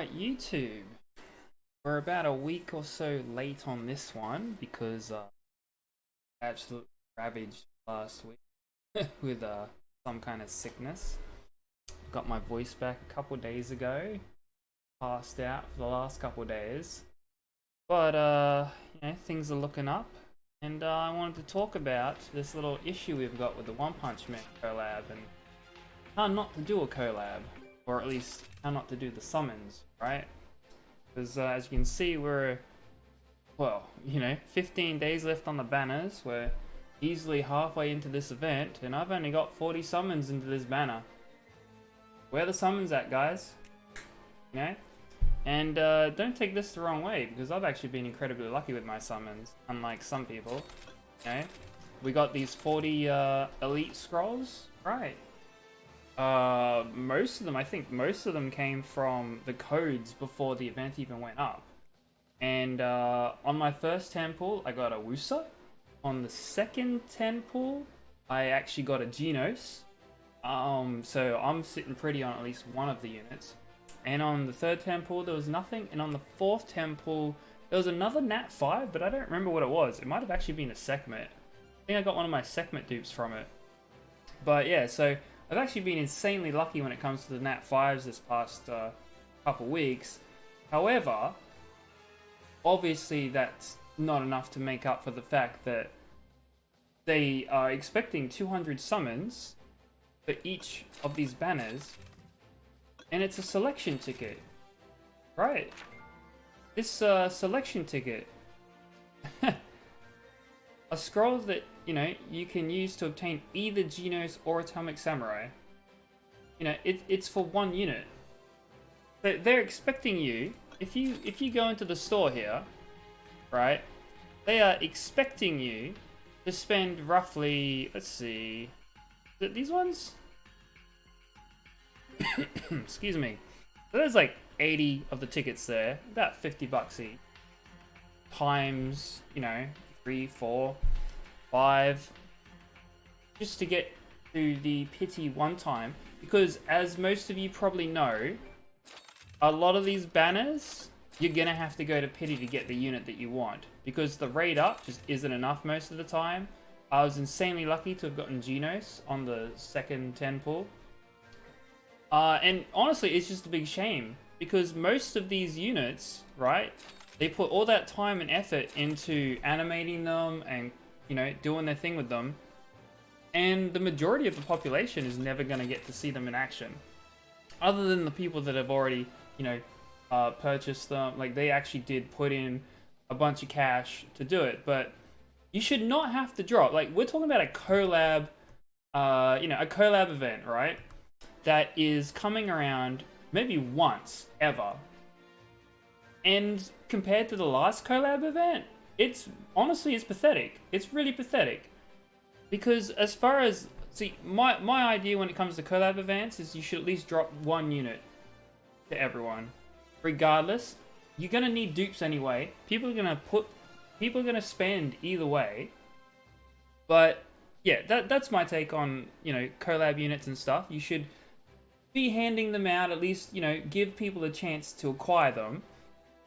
Alright, YouTube. We're about a week or so late on this one because absolutely ravaged last week with some kind of sickness. Got my voice back a couple days ago. Passed out for the last couple days. But things are looking up. And I wanted to talk about this little issue we've got with the One Punch Man collab and how not to do a collab. Or at least how not to do the summons, right? Because as you can see, we're, 15 days left on the banners. We're easily halfway into this event, and I've only got 40 summons into this banner. Where are the summons at, guys? You know? And don't take this the wrong way, because I've actually been incredibly lucky with my summons, unlike some people. Okay? We got these 40 elite scrolls, right? Most of them, I think most of them came from the codes before the event even went up. And on my first 10 pull, I got a Wusa. On the second 10 pull, I actually got a Genos. So I'm sitting pretty on at least one of the units. And on the third 10 pull, there was nothing. And on the fourth 10 pull, there was another Nat 5, but I don't remember what it was. It might have actually been a Sekhmet. I think I got one of my Sekhmet dupes from it. But yeah, so I've actually been insanely lucky when it comes to the Nat 5s this past couple weeks. However, obviously that's not enough to make up for the fact that they are expecting 200 summons for each of these banners, and it's a selection ticket, right? This selection ticket, a scroll that you can use to obtain either Genos or Atomic Samurai. It's for one unit. They're expecting you, if you go into the store here, right? They are expecting you to spend roughly, let's see, is it these ones? Excuse me. So there's like 80 of the tickets there, about 50 bucks each. Times, 3, 4, 5, just to get to the pity one time, because as most of you probably know, a lot of these banners you're gonna have to go to pity to get the unit that you want, because the raid up just isn't enough most of the time. I was insanely lucky to have gotten Genos on the second 10 pull, and honestly it's just a big shame because most of these units, right, they put all that time and effort into animating them and doing their thing with them, and the majority of the population is never going to get to see them in action, other than the people that have already purchased them. Like, they actually did put in a bunch of cash to do it, but you should not have to drop, like, we're talking about a collab, a collab event, right, that is coming around maybe once ever. And compared to the last collab event, it's pathetic. It's really pathetic. Because as far as, see, my idea when it comes to collab events is you should at least drop one unit to everyone. Regardless, you're gonna need dupes anyway. People are gonna spend either way. But yeah, that's my take on, collab units and stuff. You should be handing them out, at least, give people a chance to acquire them.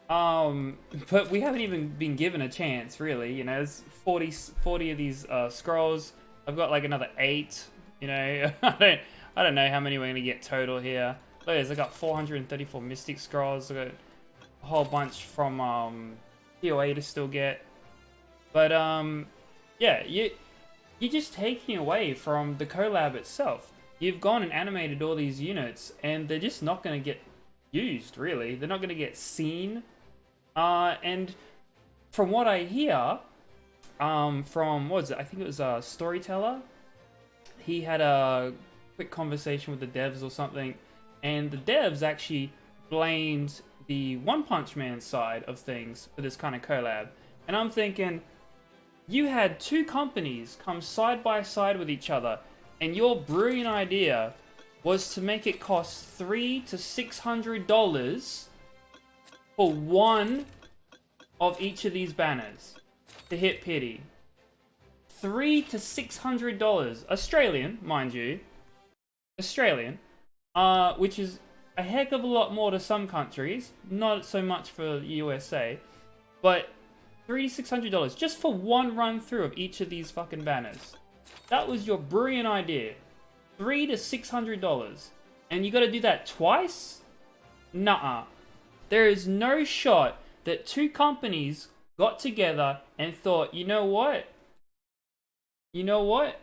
But we haven't even been given a chance, really. There's 40 of these scrolls. I've got like another 8. I don't know how many we're gonna get total here. Look, I got 434 Mystic scrolls. I got a whole bunch from POA to still get. But yeah, you're just taking away from the collab itself. You've gone and animated all these units, and they're just not gonna get used. Really, they're not gonna get seen. And from what I hear, from, what was it? I think it was Storyteller. He had a quick conversation with the devs or something, and the devs actually blamed the One Punch Man side of things for this kind of collab. And I'm thinking, you had two companies come side by side with each other, and your brilliant idea was to make it cost $300 to $600 for one of each of these banners to hit pity. $300 to $600 Australian, mind you, Australian, which is a heck of a lot more to some countries, not so much for the USA, but $300 to $600 just for one run through of each of these fucking banners. That was your brilliant idea. $300 to $600. And you gotta do that twice? Nuh-uh. There is no shot that two companies got together and thought, you know what? You know what?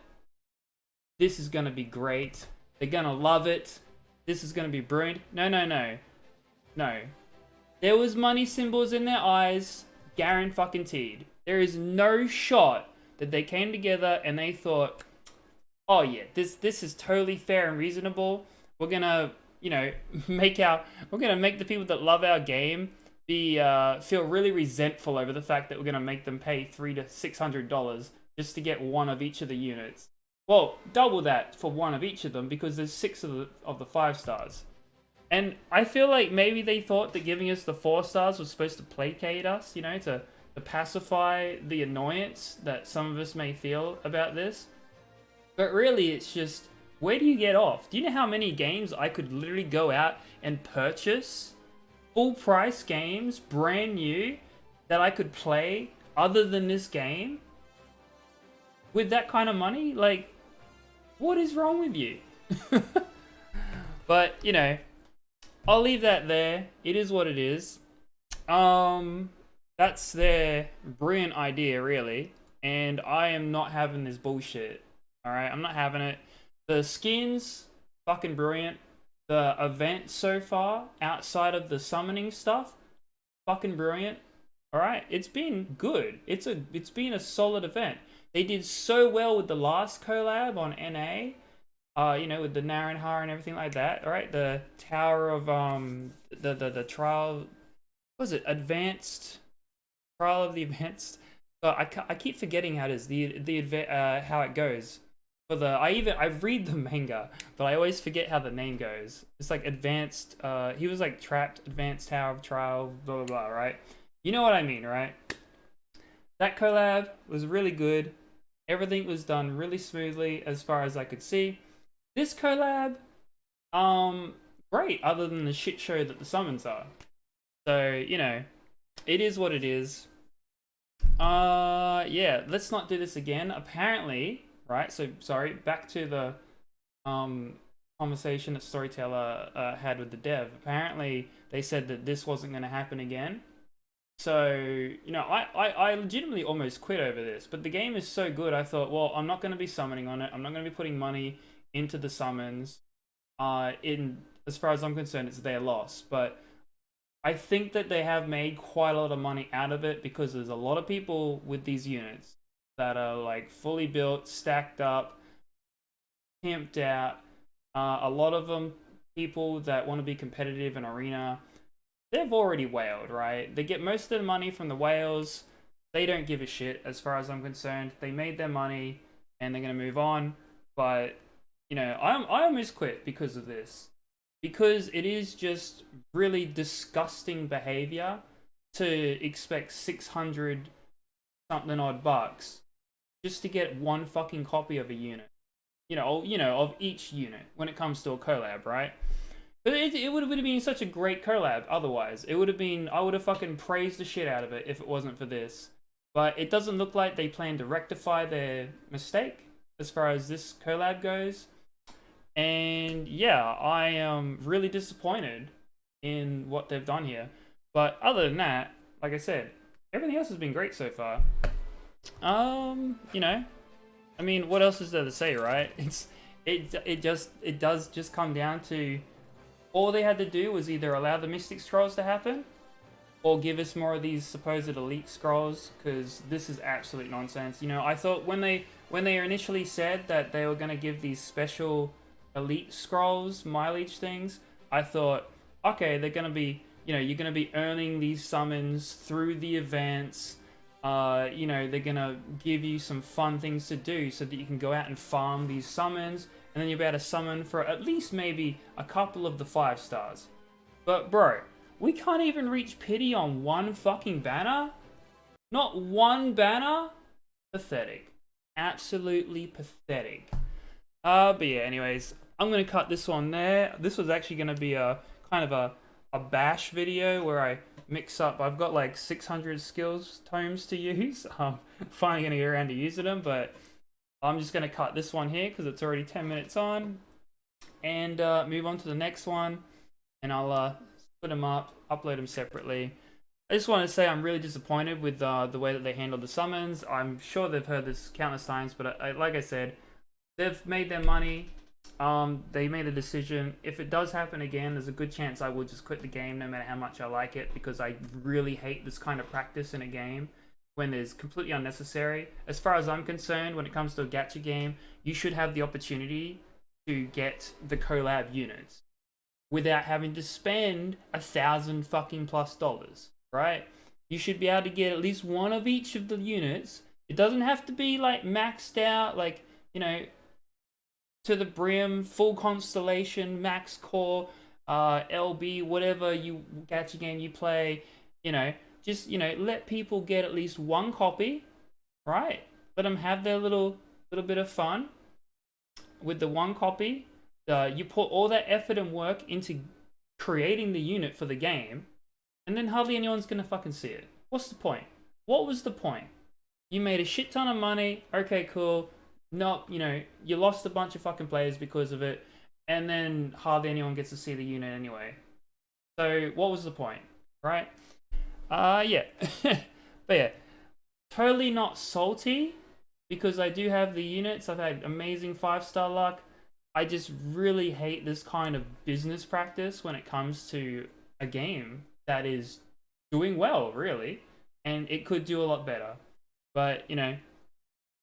This is gonna be great. They're gonna love it. This is gonna be brilliant. No, no, no. No. There was money symbols in their eyes. Guaranteed. There is no shot that they came together and they thought, oh yeah, this is totally fair and reasonable. We're gonna, you know, we're gonna make the people that love our game be feel really resentful over the fact that we're gonna make them pay $300 to $600 just to get one of each of the units. Well, double that for one of each of them because there's 6 of the 5 stars. And I feel like maybe they thought that giving us the 4 stars was supposed to placate us, you know, to pacify the annoyance that some of us may feel about this. But really, it's just, where do you get off? Do you know how many games I could literally go out and purchase? Full price games, brand new, that I could play other than this game? With that kind of money? Like, what is wrong with you? But, you know, I'll leave that there. It is what it is. That's their brilliant idea, really. And I am not having this bullshit. Alright, I'm not having it. The skins, fucking brilliant. The event so far, outside of the summoning stuff, fucking brilliant. Alright, it's been good. It's been a solid event. They did so well with the last collab on NA. You know, with the Naranjar and everything like that. Alright, the Tower of the trial, what was it? Advanced Trial of the Advanced. I keep forgetting how it is. How it goes. For the I read the manga, but I always forget how the name goes. It's like advanced. He was like trapped. Advanced Tower of Trial. Blah blah blah. Right. You know what I mean, right? That collab was really good. Everything was done really smoothly as far as I could see. This collab, great, other than the shit show that the summons are. So, you know, it is what it is. Yeah, let's not do this again. Apparently, right, so, sorry, back to the, conversation that Storyteller, had with the dev. Apparently, they said that this wasn't going to happen again. So, you know, I legitimately almost quit over this, but the game is so good, I thought, well, I'm not going to be summoning on it. I'm not going to be putting money into the summons. As far as I'm concerned, it's their loss. But I think that they have made quite a lot of money out of it because there's a lot of people with these units that are like fully built, stacked up, pimped out. A lot of them, people that want to be competitive in arena, they've already whaled, right? They get most of the money from the whales. They don't give a shit as far as I'm concerned. They made their money and they're going to move on. But, you know, I almost quit because of this. Because it is just really disgusting behavior to expect 600 something odd bucks just to get one fucking copy of a unit. You know, of each unit when it comes to a collab, right? But it would have been such a great collab otherwise. It would have been, I would have fucking praised the shit out of it if it wasn't for this. But it doesn't look like they plan to rectify their mistake as far as this collab goes. And yeah, I am really disappointed in what they've done here. But other than that, like I said, everything else has been great so far. You know, I mean, what else is there to say, right? It does just come down to all they had to do was either allow the Mystic Scrolls to happen or give us more of these supposed elite scrolls, because this is absolute nonsense. You know, I thought when they initially said that they were going to give these special elite scrolls mileage things, I thought, okay, they're going to be, you know, you're going to be earning these summons through the events. You know, they're going to give you some fun things to do so that you can go out and farm these summons, and then you'll be able to summon for at least maybe a couple of the 5 stars. But bro, we can't even reach pity on one fucking banner? Not one banner? Pathetic. Absolutely pathetic. But yeah, anyways, I'm going to cut this one there. This was actually going to be a kind of a bash video where I mix up. I've got like 600 skills tomes to use. Finally gonna get around to using them, but I'm just gonna cut this one here because it's already 10 minutes on, and move on to the next one, and I'll split them up, upload them separately. I just want to say I'm really disappointed with the way that they handled the summons. I'm sure they've heard this countless times, but like I said, they've made their money. They made a decision. If it does happen again, there's a good chance I will just quit the game no matter how much I like it, because I really hate this kind of practice in a game when it's completely unnecessary. As far as I'm concerned, when it comes to a gacha game, you should have the opportunity to get the collab units without having to spend $1,000 fucking plus dollars, right? You should be able to get at least one of each of the units. It doesn't have to be like maxed out, like, you know, to the brim, full constellation, max core, LB, whatever you gacha game you play, you know, just, you know, let people get at least one copy, right? Let them have their little bit of fun with the one copy. You put all that effort and work into creating the unit for the game, and then hardly anyone's gonna fucking see it. What's the point? What was the point? You made a shit ton of money. Okay, cool. Not, you know, you lost a bunch of fucking players because of it, and then hardly anyone gets to see the unit anyway. So what was the point, right? Yeah. But yeah, totally not salty because I do have the units. I've had amazing 5-star luck. I just really hate this kind of business practice when it comes to a game that is doing well, really, and it could do a lot better. But, you know,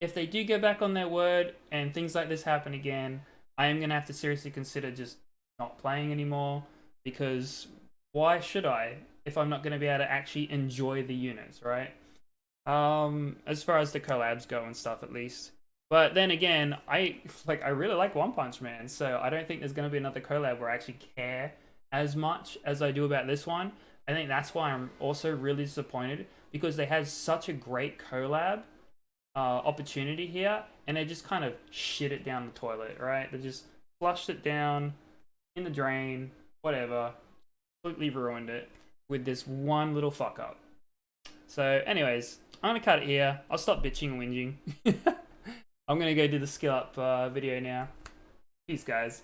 if they do go back on their word and things like this happen again, I am going to have to seriously consider just not playing anymore, because why should I if I'm not going to be able to actually enjoy the units, right? As far as the collabs go and stuff, at least. But then again, I really like One Punch Man, so I don't think there's going to be another collab where I actually care as much as I do about this one. I think that's why I'm also really disappointed, because they had such a great collab opportunity here, and they just kind of shit it down the toilet, right? They just flushed it down in the drain, whatever, completely ruined it with this one little fuck up. So anyways, I'm gonna cut it here. I'll stop bitching and whinging. I'm gonna go do the skill up video now. Peace, guys.